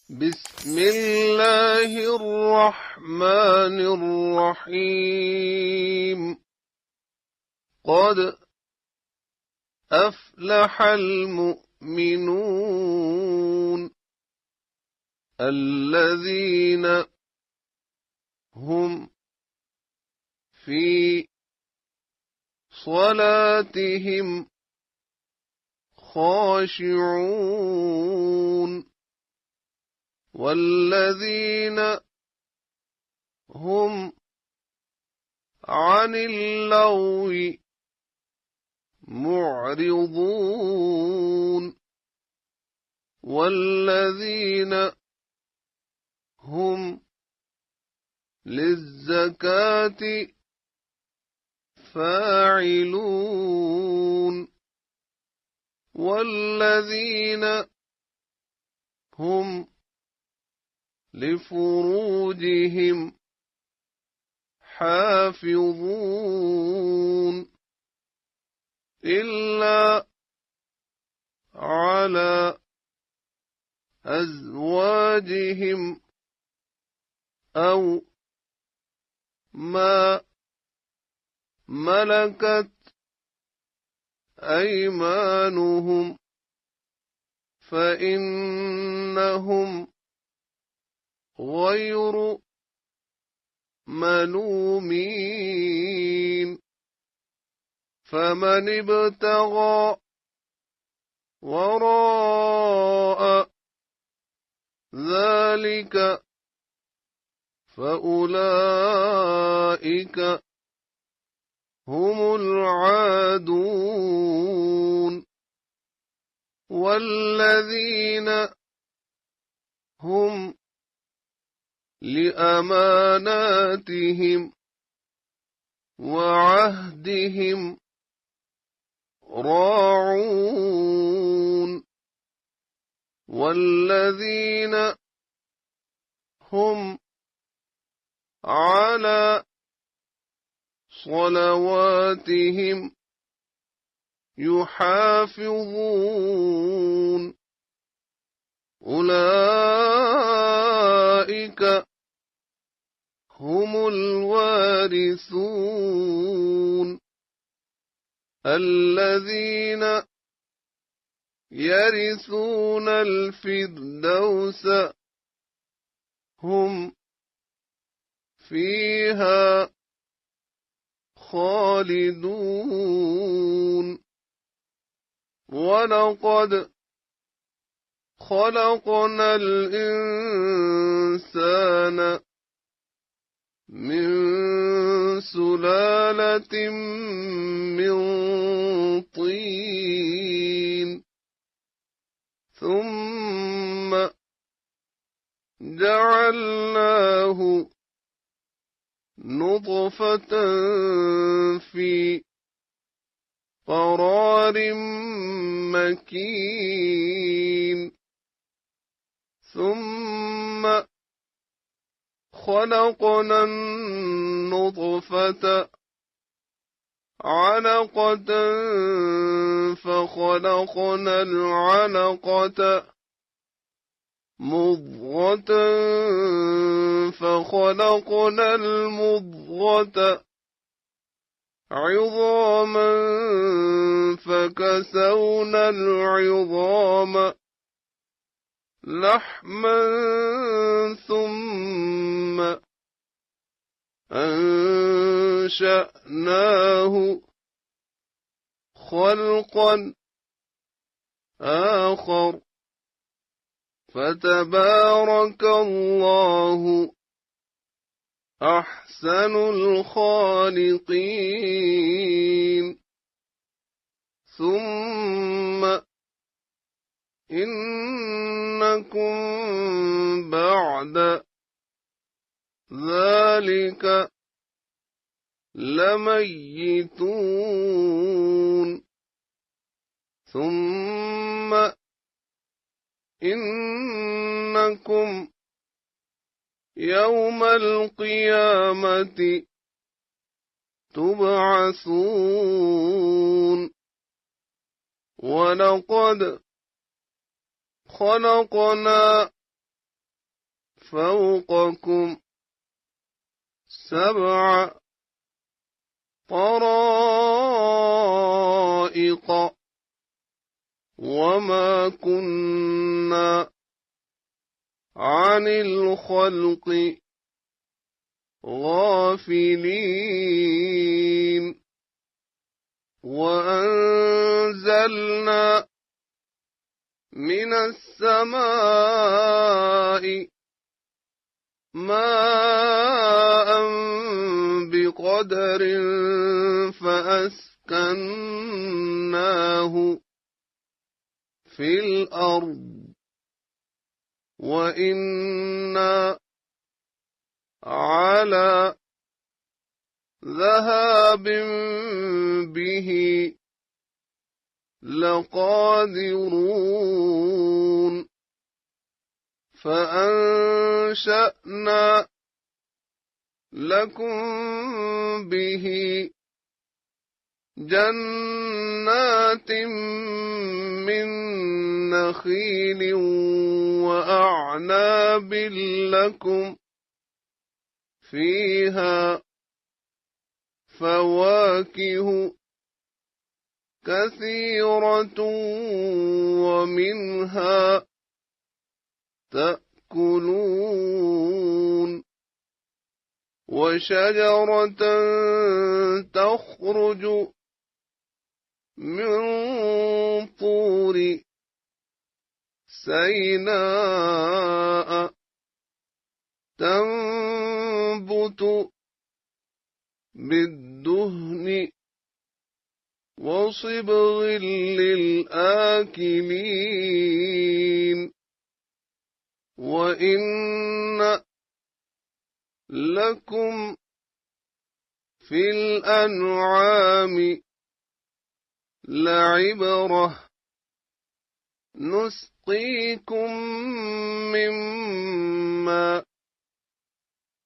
بسم الله الرحمن الرحيم. قد أفلح المؤمنون الذين هم في صلاتهم خاشعون والذين هم عن اللغو معرضون والذين هم للزكاة فاعلون والذين هم لفروجهم حافظون إلا على أزواجهم أو ما ملكت أيمانهم فإنهم غير ملومين. فمن ابتغى وراء ذلك فأولئك هم العادون والذين هم لأماناتهم وعهدهم راعون والذين هم على صلواتهم يحافظون أولئك هم الوارثون الذين يرثون الفردوس هم فيها خالدون. ولقد خلقنا الإنسان من سلالة من طين ثم جعلناه نطفة في قرار مكين ثم خلقنا النطفة علقة فخلقنا العلقة مضغة فخلقنا المضغة عظاما فكسونا العظام لحما ثم أنشأناه خلقا آخر فتبارك الله أحسن الخالقين. ثم إنكم بعد ذلك لميتون ثم إنكم يوم القيامة تبعثون. ولقد خلقنا فوقكم 7 طرائق وما كنا عن الخلق غافلين وأنزلنا من السماء ماء بقدر فأسكناه في الأرض وإنا على ذهاب به لقادرون فأنشأنا لكم به جنات من نخيل وأعناب لكم فيها فواكه كثيرة ومنها تأكلون وشجرة تخرج من طور سيناء تنبت بالدهن وصبغ للآكلين وإن لكم في الأنعام لعبرة نسقيكم مما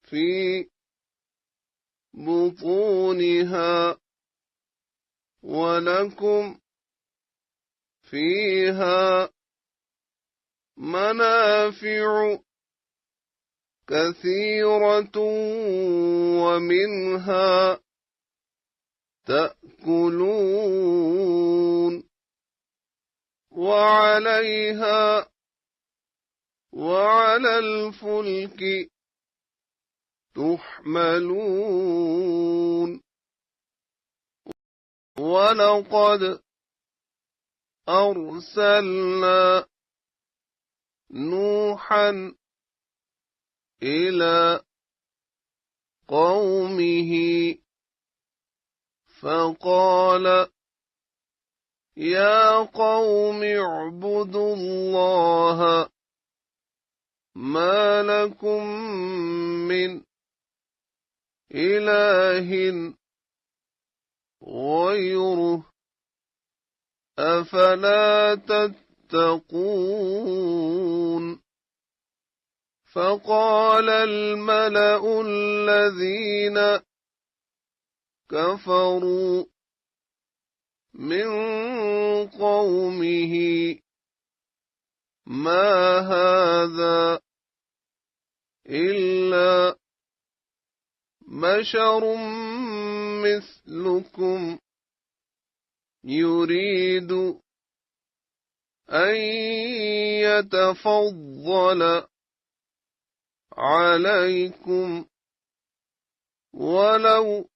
في بطونها ولكم فيها منافع كثيرة ومنها تأكلون وعليها وعلى الفلك تحملون ولقد أرسلنا نوحا إلى قومه فقال يا قوم اعبدوا الله ما لكم من إله غيره أفلا تتقون فقال الملأ الذين كفروا من قومه ما هذا إلا بشر مثلكم يريد أن يتفضل عليكم ولو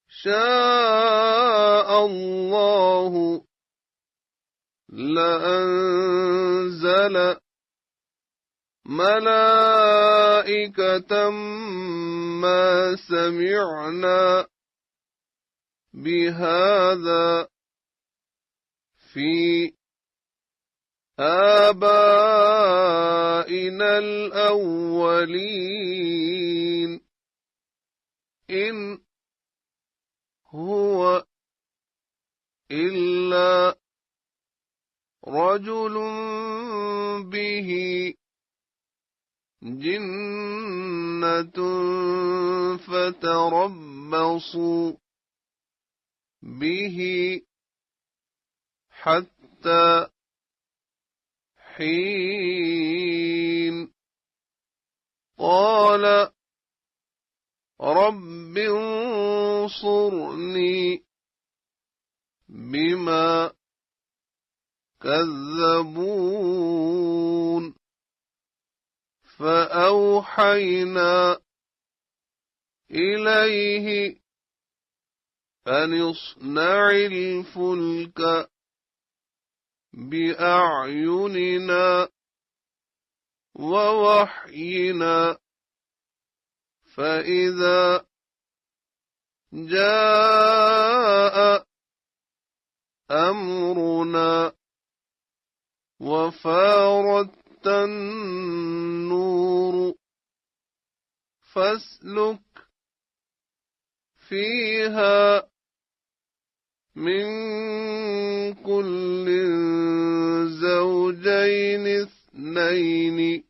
شاء الله لأنزل ملائكة ما سمعنا بهذا في آبائنا الأولين إن هو إلا رجل به جنة فتربصوا به حتى حين كذبون فأوحينا إليه أن اصنع الفلك بأعيننا ووحينا فإذا جاء أمرنا وفارت النور فاسلك فيها من كل زوجين اثنين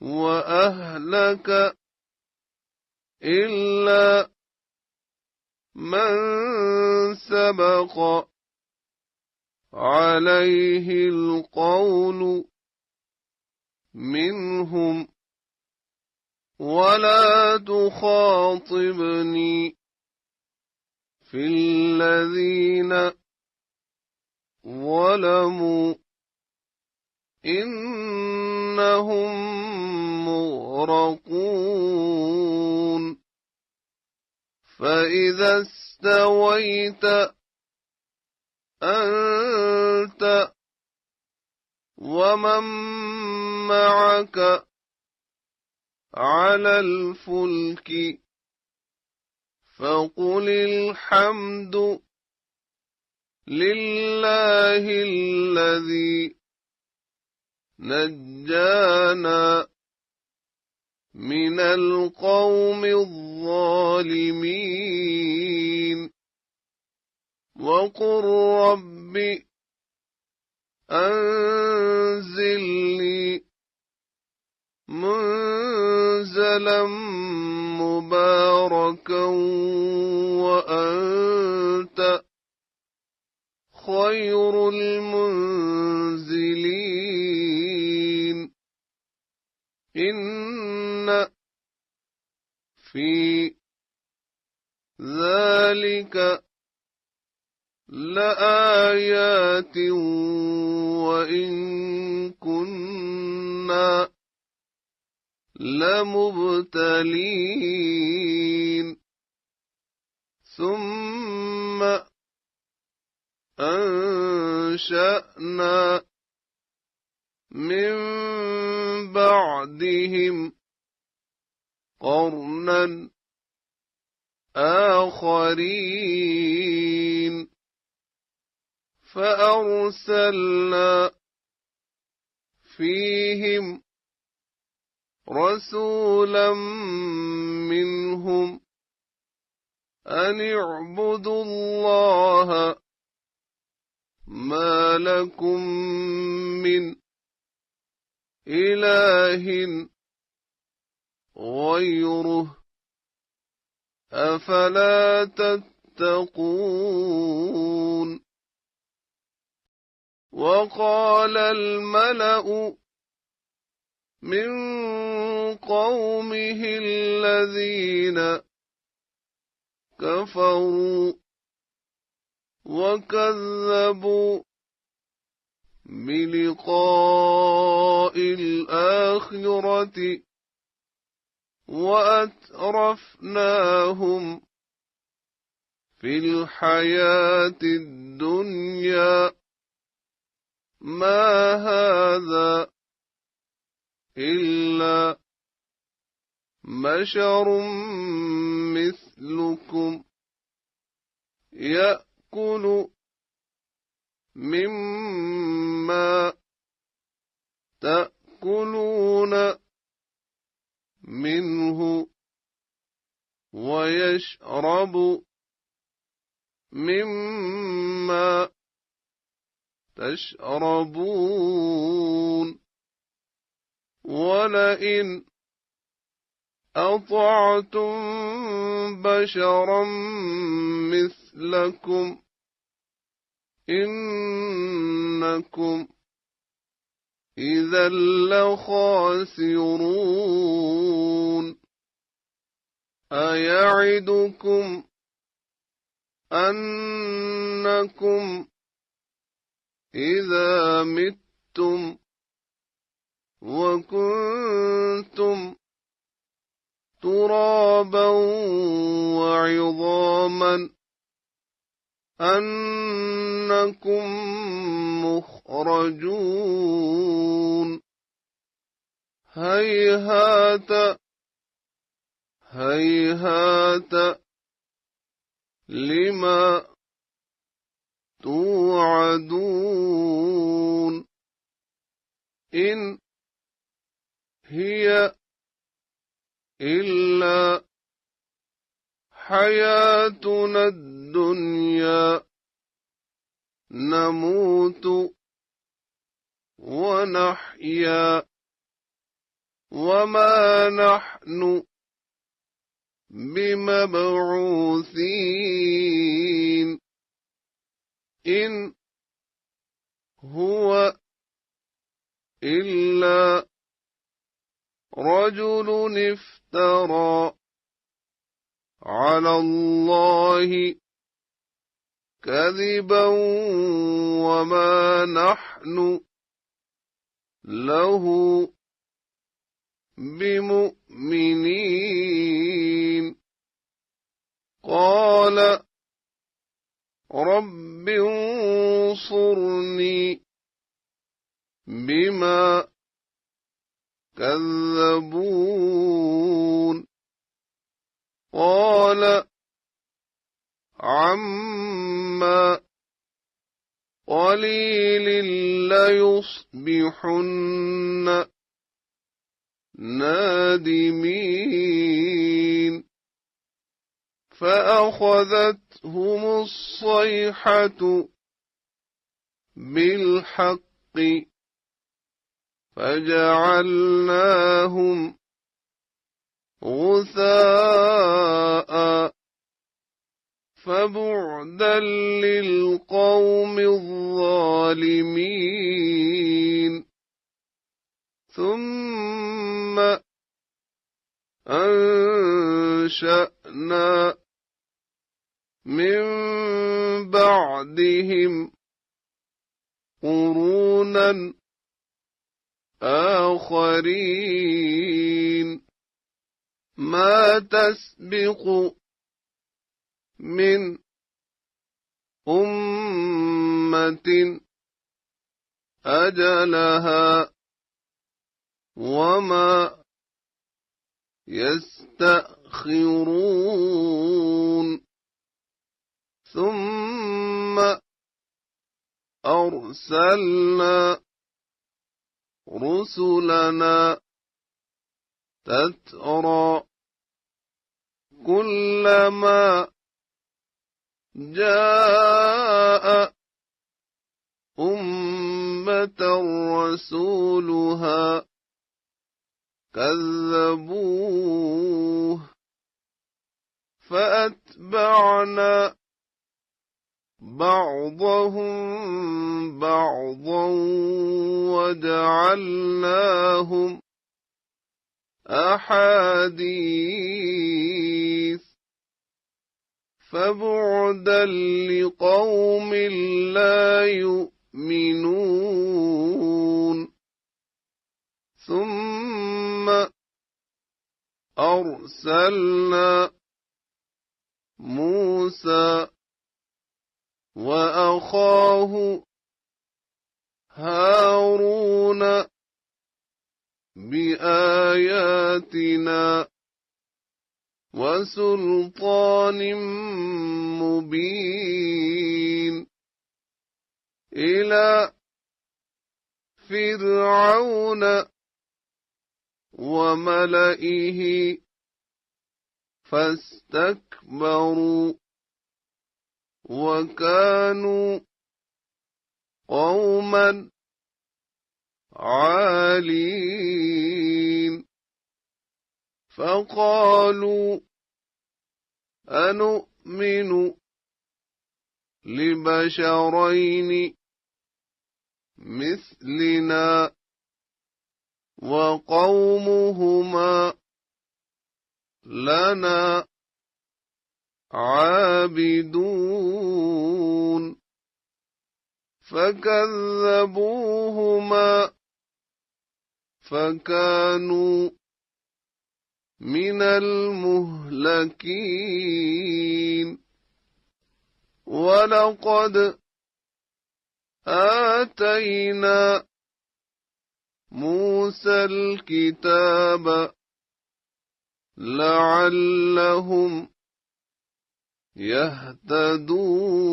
وأهلك إلا من سبق عليه القول منهم ولا تخاطبني في الذين ظلموا إنهم مغرقون فإذا استويت أنت ومن معك على الفلك فقل الحمد لله الذي نجانا من القوم الظالمين وقل رب أنزلني منزلا مباركا وأنت خير المنزلين إن في ذلك لآيات وإن كنا لمبتلين ثم أنشأنا من بعدهم قرنا آخرين فأرسلنا فيهم رسولا منهم أن اعبدوا الله ما لكم من إله غيره أفلا تتقون وقال الملأ من قومه الذين كفروا وكذبوا بلقاء الآخرة وأترفناهم في الحياة الدنيا ما هذا إلا بشر مثلكم يأكل مما تأكلون منه ويشرب مما تشربون ولئن أطعتم بشرا مثلكم إنكم إذا لخاسرون أيعدكم أنكم إذا متم وكنتم ترابا وعظاما أنكم مخرجون هيهات هيهات لما توعدون إن هي إلا حياتنا الدنيا نموت ونحيا وما نحن بمبعوثين إن هو إلا رجل افترى على الله كذبا وما نحن له بمؤمنين قال رب انصرني بما كذبون قال عما قليل ليصبحن نادمين فأخذتهم الصيحة بالحق فجعلناهم غثاء فبعدا للقوم الظالمين ثم أنشأنا من بعدهم قرونا آخرين ما تسبق من أمة أجلها وما يستأخرون ثم أرسلنا رسلنا تترى كلما جاء أمة رسولها كذبوه فأتبعنا بعضهم بعضا وجعلناهم أحاديث فبعدا لقوم لا يؤمنون ثم أرسلنا موسى وأخاه هارون بآياتنا وسلطان مبين إلى فرعون وملئه فاستكبروا وكانوا قوما عالين فقالوا أنؤمن لبشرين مثلنا وقومهما لنا عابدون فكذبوهما فكانوا من المهلكين ولقد آتينا موسى الكتاب لعلهم يهتدون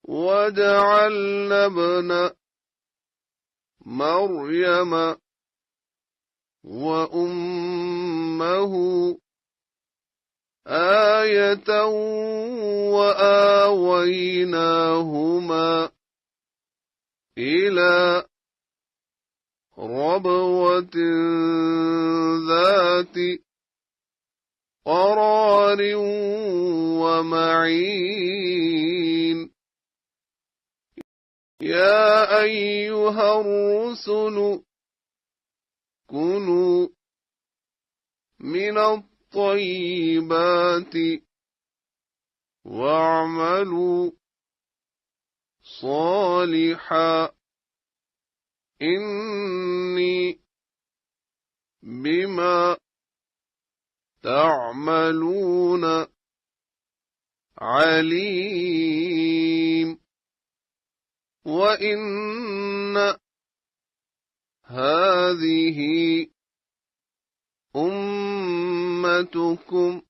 وجعلنا ابن مريم وأمه آية وآويناهما إلى ربوة ذات قرار ومعين يا أيها الرسل كلوا من الطيبات واعملوا صالحا إني بما تعملون عليم وإن هذه أمتكم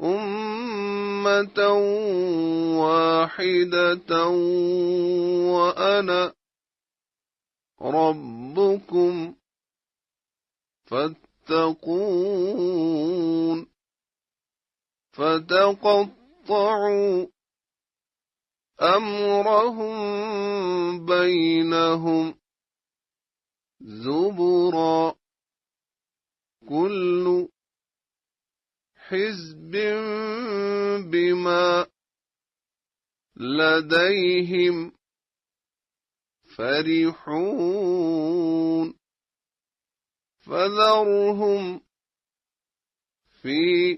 أمة واحدة وأنا ربكم فاتقون فتقطعوا أمرهم بينهم زبرا كل حزب بما لديهم فرحون فذرهم في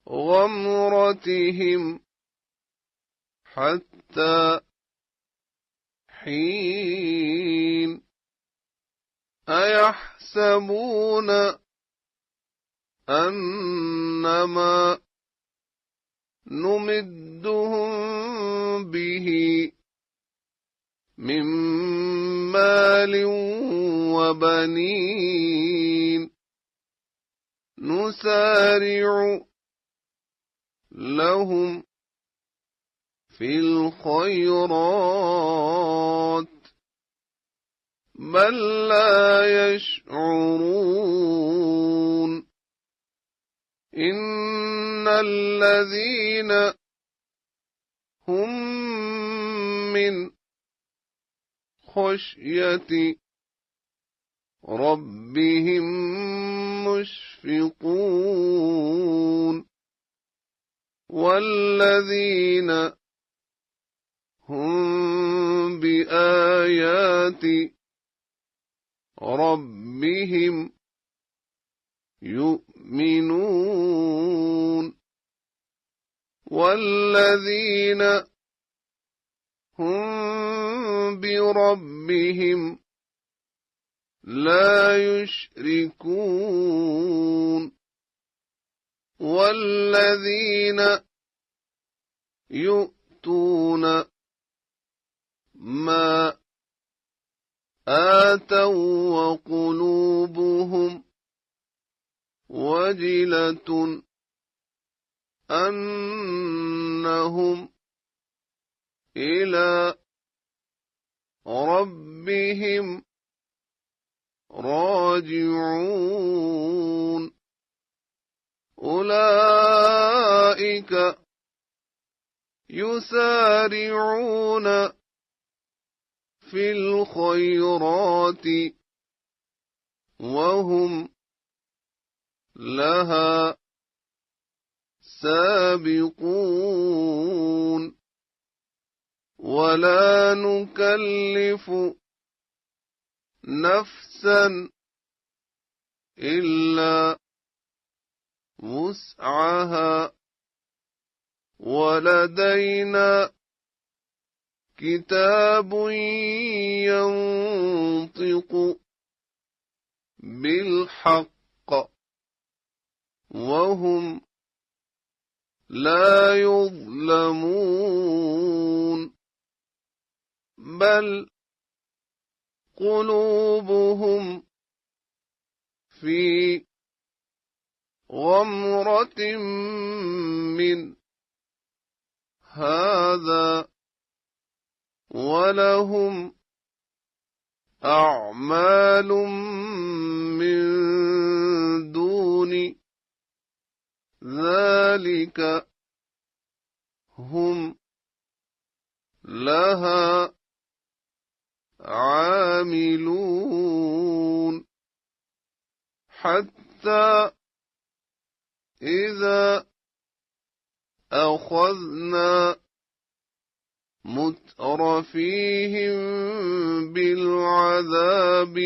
غمرتهم حتى حين أيحسبون أنما نمدهم به من مال وبنين نسارع لهم في الخيرات بل لا يشعرون إن الذين هم من خشية ربهم مشفقون والذين هم بآيات ربهم يؤمنون والذين هم بربهم لا يشركون والذين يؤتون ما آتوا وقلوبهم وجلة أنهم إلى ربهم راجعون أولئك يسارعون في الخيرات وهم لها سابقون ولا نكلف نفسا إلا وسعها ولدينا كتاب ينطق بالحق وهم لا يظلمون بل قلوبهم في غمرة من هذا ولهم أعمال من دون ذلك هم لها عاملون حتى إذا أخذنا مترفيهم بالعذاب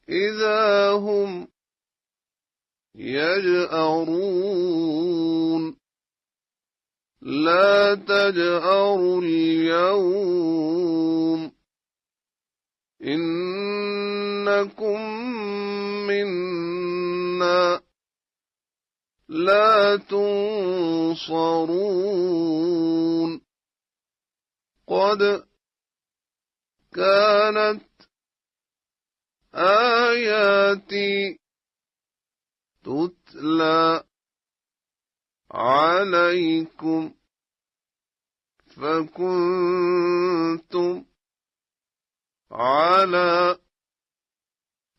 إذا هم يجأرون لا تجأروا اليوم إنكم منا لا تنصرون قد كانت آياتي تتلى عليكم فكنتم على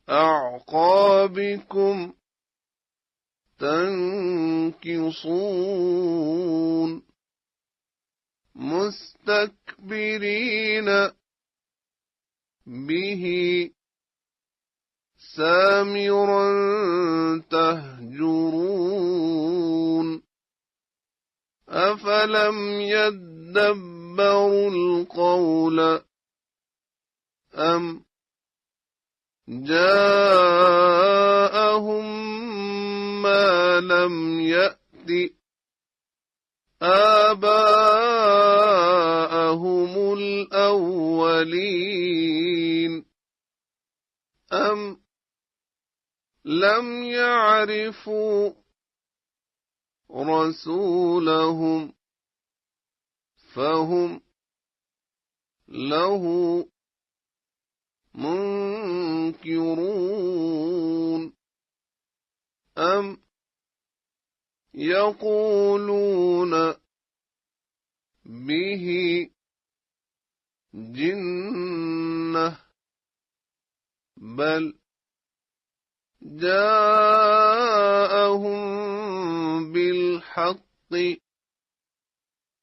أعقابكم تنكصون مستكبرين به سامرا تهجرون أفلم يدبروا القول أم جاءهم ما لم يأت آباءهم الأولين أم لم يعرفوا رسولهم فهم له منكرون أم يقولون به جنة بل جاءهم بالحق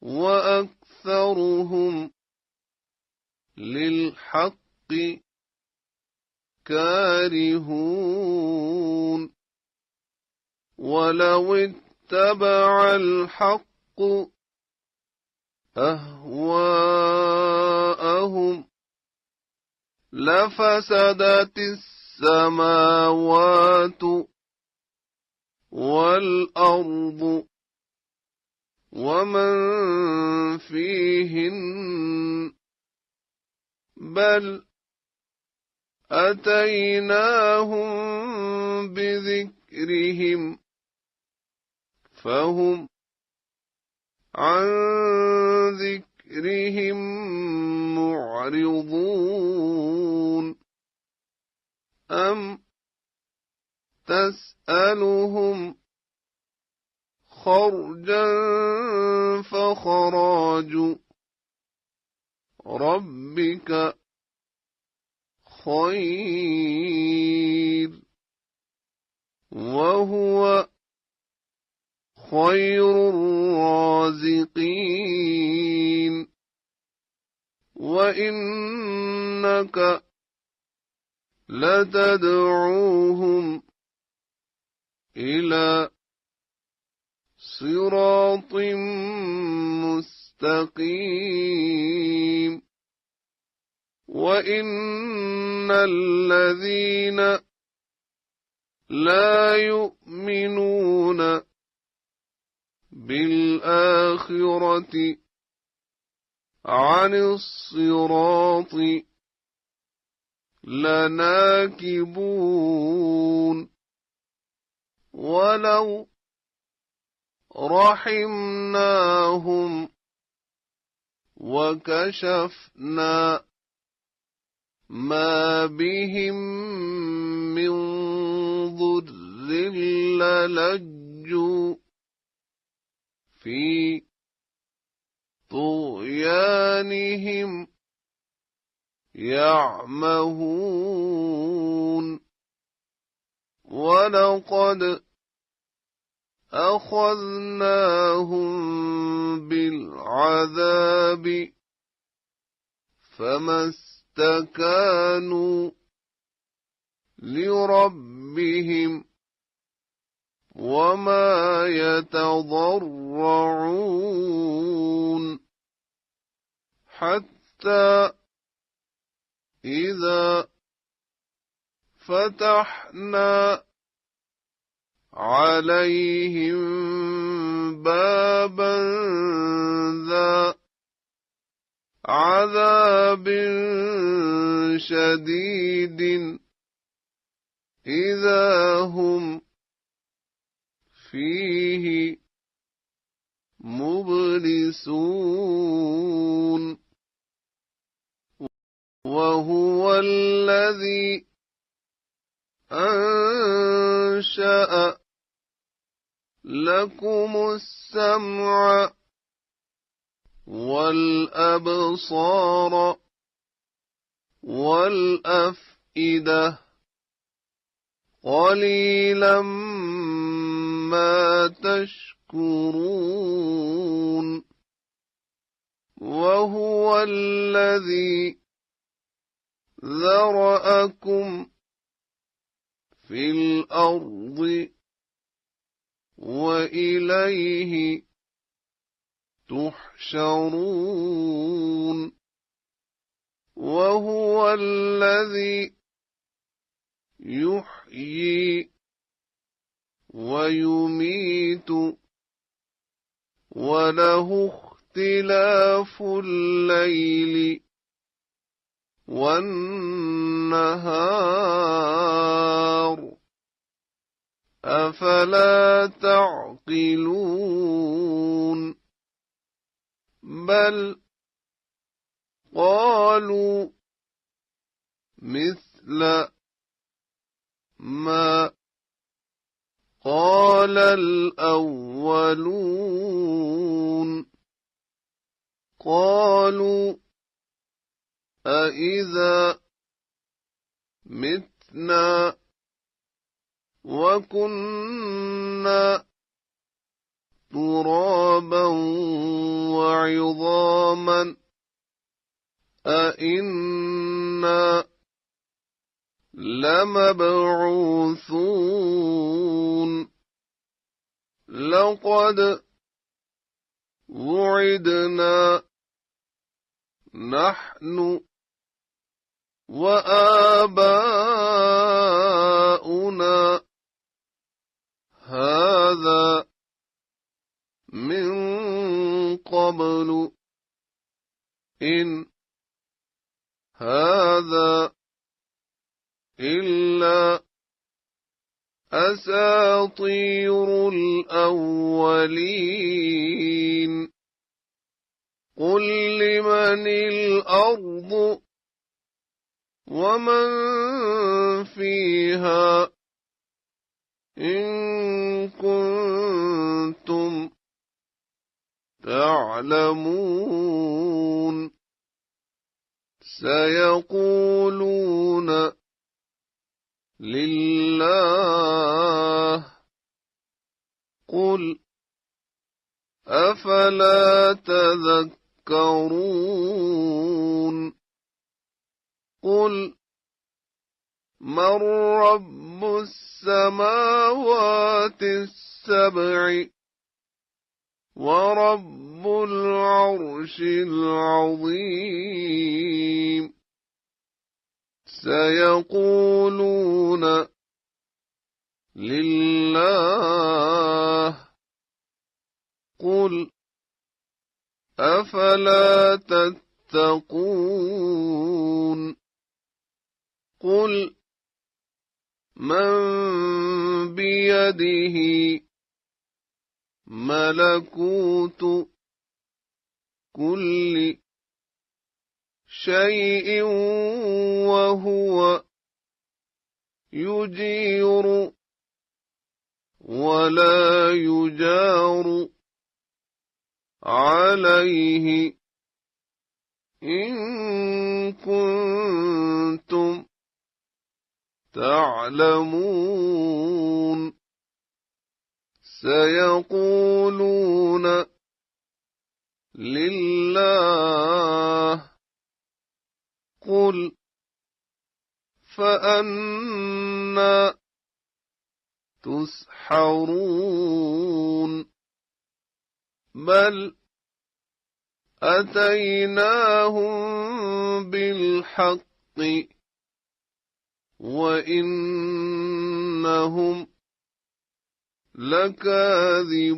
وأكثرهم للحق كارهون ولو اتبع الحق أهواءهم لفسدت السماوات والأرض ومن فيهن بل أتيناهم بذكرهم فهم عن ذكرهم معرضون أم تسألهم خرجا فخراج ربك خير وهو خير الرازقين وإنك لتدعوهم إلى صراط مستقيم وإن الذين لا يؤمنون بالآخرة عن الصراط لناكبون ولو رحمناهم وكشفنا ما بهم من ضر للجوا في طغيانهم يعمهون ولقد أخذناهم بالعذاب فما استكانوا لربهم وما يتضرعون حتى إذا فتحنا عليهم بابا ذا عذاب شديد إذا هم فيه مبلسون وهو الذي أنشأ لكم السمع والأبصار والأفئدة قليلا ما تشكرون وهو الذي ذرأكم في الأرض وإليه تحشرون وهو الذي يحيي ويميت وله اختلاف الليل والنهار أفلا تعقلون بل قالوا مثل ما قال الأولون قالوا أإذا متنا وكنا ترابا وعظاما أإنا لمبعوثون لقد وعدنا نحن وآباؤنا هذا من قبل إن هذا إلا أساطير الأولين قل لمن الأرض ومن فيها إن كنتم تعلمون سيقولون لله قل أفلا تذكرون قل من رب السماوات السبع ورب العرش العظيم سيقولون لله قل أفلا تتقون قل من بيده ملكوت كل شيء وهو يجير ولا يجار عليه إن كنتم تعلمون سيقولون لله قل فأنى تسحرون بل أتيناهم بالحق وإنهم لكاذبون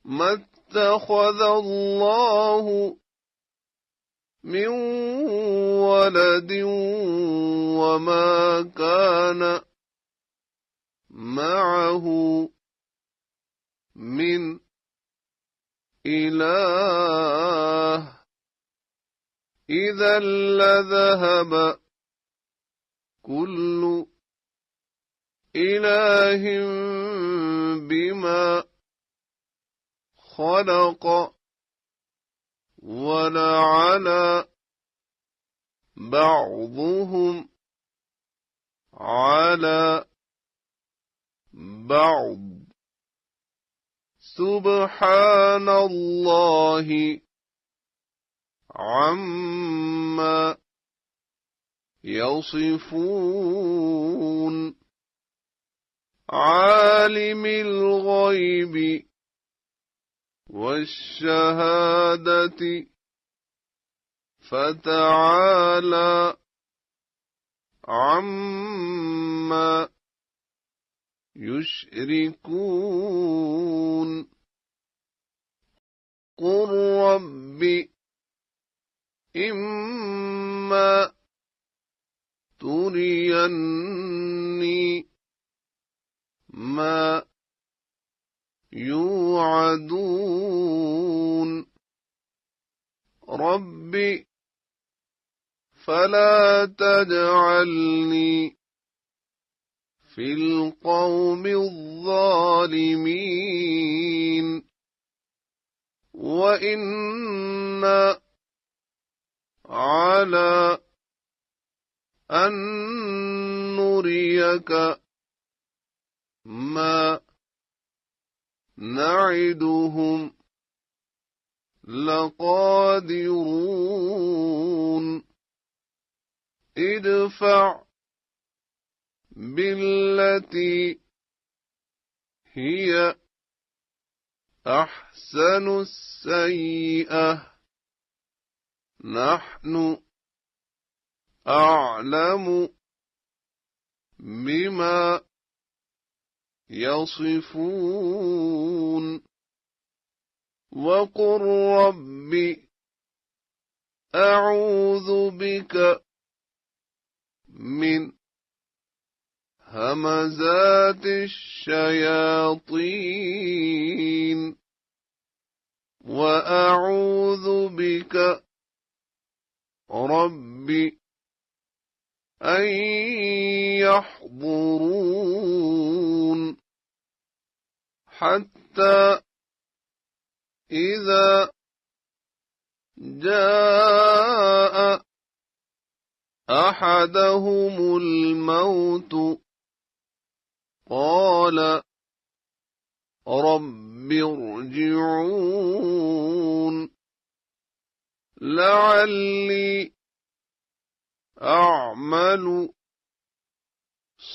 ما اتخذ الله من ولد وما كان معه من إله إذا لذهب كل إله بما خلق ولعلى بعضهم على بعض سبحان الله عما يصفون عالم الغيب والشهادة فتعالى عما يشركون قل رب إما تريني ما يوعدون رب فلا تجعلني في القوم الظالمين وإنا على أن نريك ما نعدهم لقادرون ادفع بالتي هي أحسن السيئة نحن أعلم بما يصفون وقل رب أعوذ بك من همزات الشياطين وأعوذ بك رب أن يحضرون حتى إذا جاء أحدهم الموت قال رب ارجعون لعلي أعمل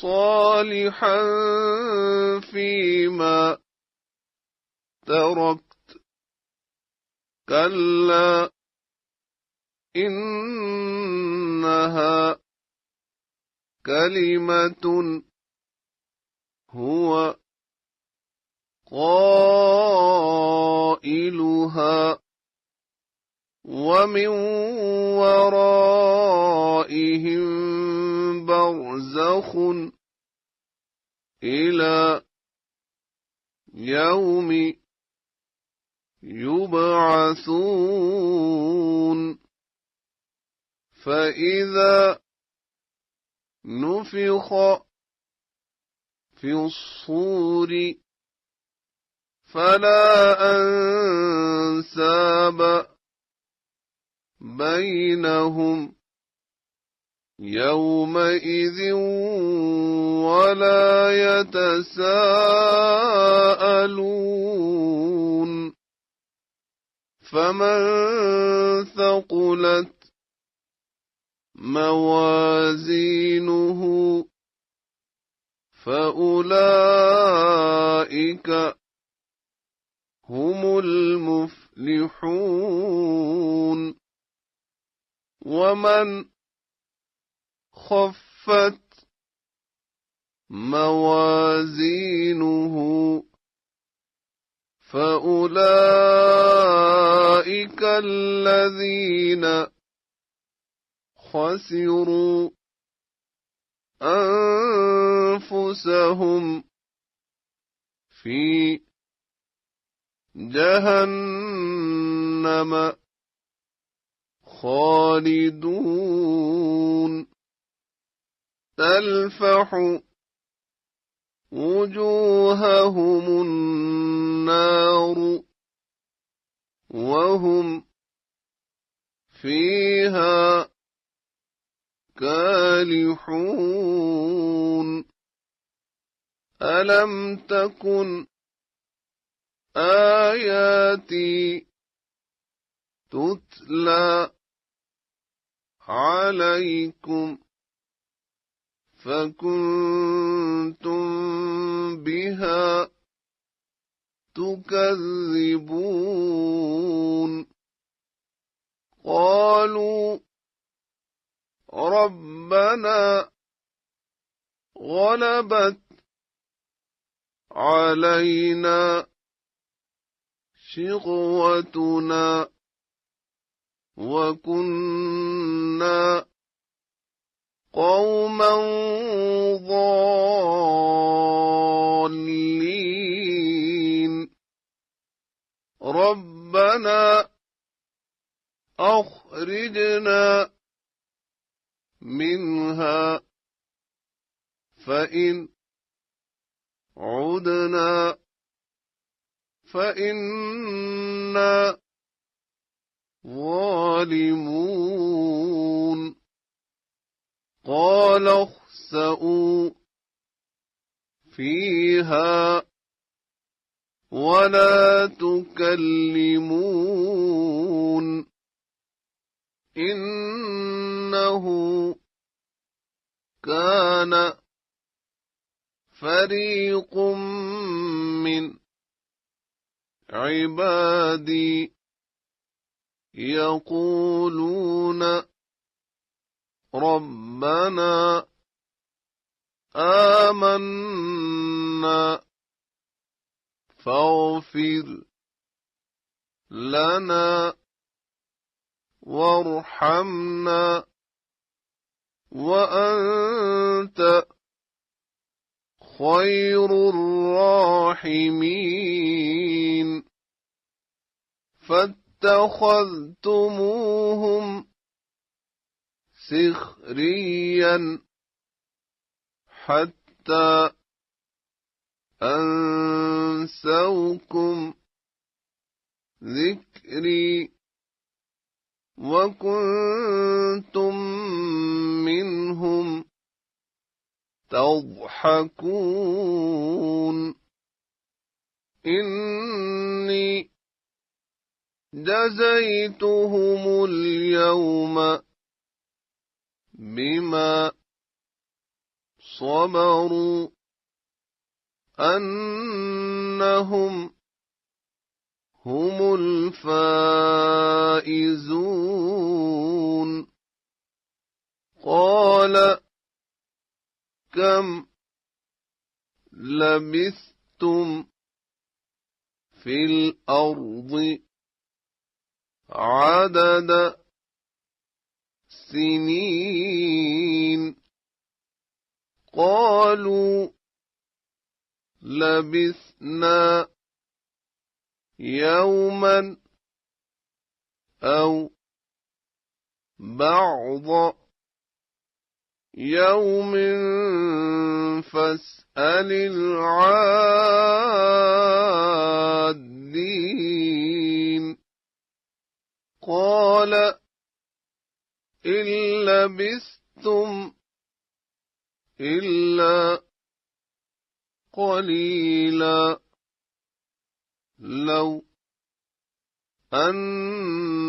صالحا فيما تركت كلا إنها كلمة هو قائلها ومن ورائهم برزخ إلى يوم يبعثون فإذا نفخ في الصور فلا أنساب بينهم يومئذ ولا يتساءلون فمن ثقلت موازينه فأولئك هم المفلحون ومن خفت موازينه فأولئك الذين خسروا أنفسهم في جهنم خالدون تلفح وجوههم النار وهم فيها كالحون ألم تكن آياتي تتلى عليكم فكنتم بها تكذبون قالوا ربنا غلبت علينا شقوتنا وكنا قوما ضالين ربنا أخرجنا منها فإن عدنا فإنا ظالمون قال اخسئوا فيها ولا تكلمون إنه كان فريق من عبادي يقولون ربنا آمنا فاغفر لنا وارحمنا وأنت خير الراحمين فاتخذتموهم سخريا حتى أنسوكم ذكري وكنتم منهم تضحكون إني جزيتهم اليوم بما صبروا أنهم هم الفائزون قال كم لبثتم في الأرض عدد سنين قالوا لبثنا يوما أو بعض يوم فاسأل العادين قال إن لبثتم إلا قليلا لو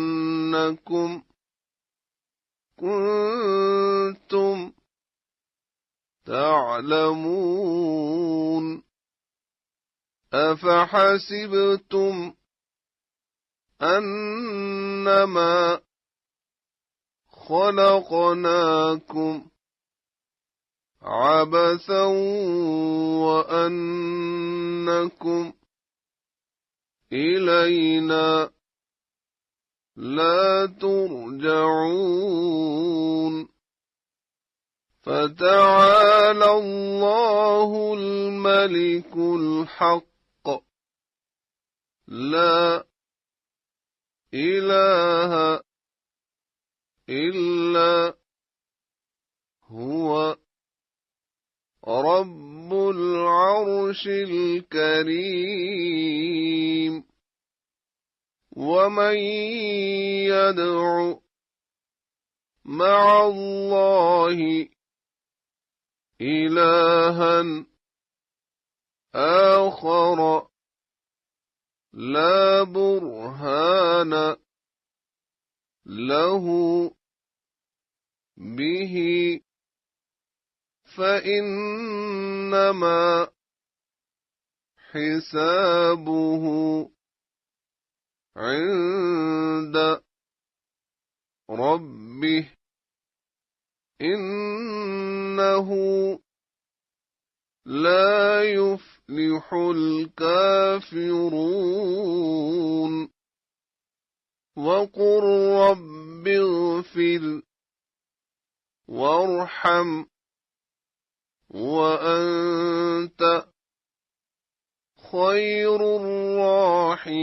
أنكم كنتم تعلمون أفحسبتم أنما خلقناكم عبثا وأنكم إلينا لا ترجعون فتعالى الله الملك الحق لا إله إلا هو رب العرش الكريم ومن يدع مع الله إلها آخر لا برهان له به فإنما حسابه عند ربه إنه لا يفلح الكافرون وقل رب اغفر وارحم وأنت خير الراحمين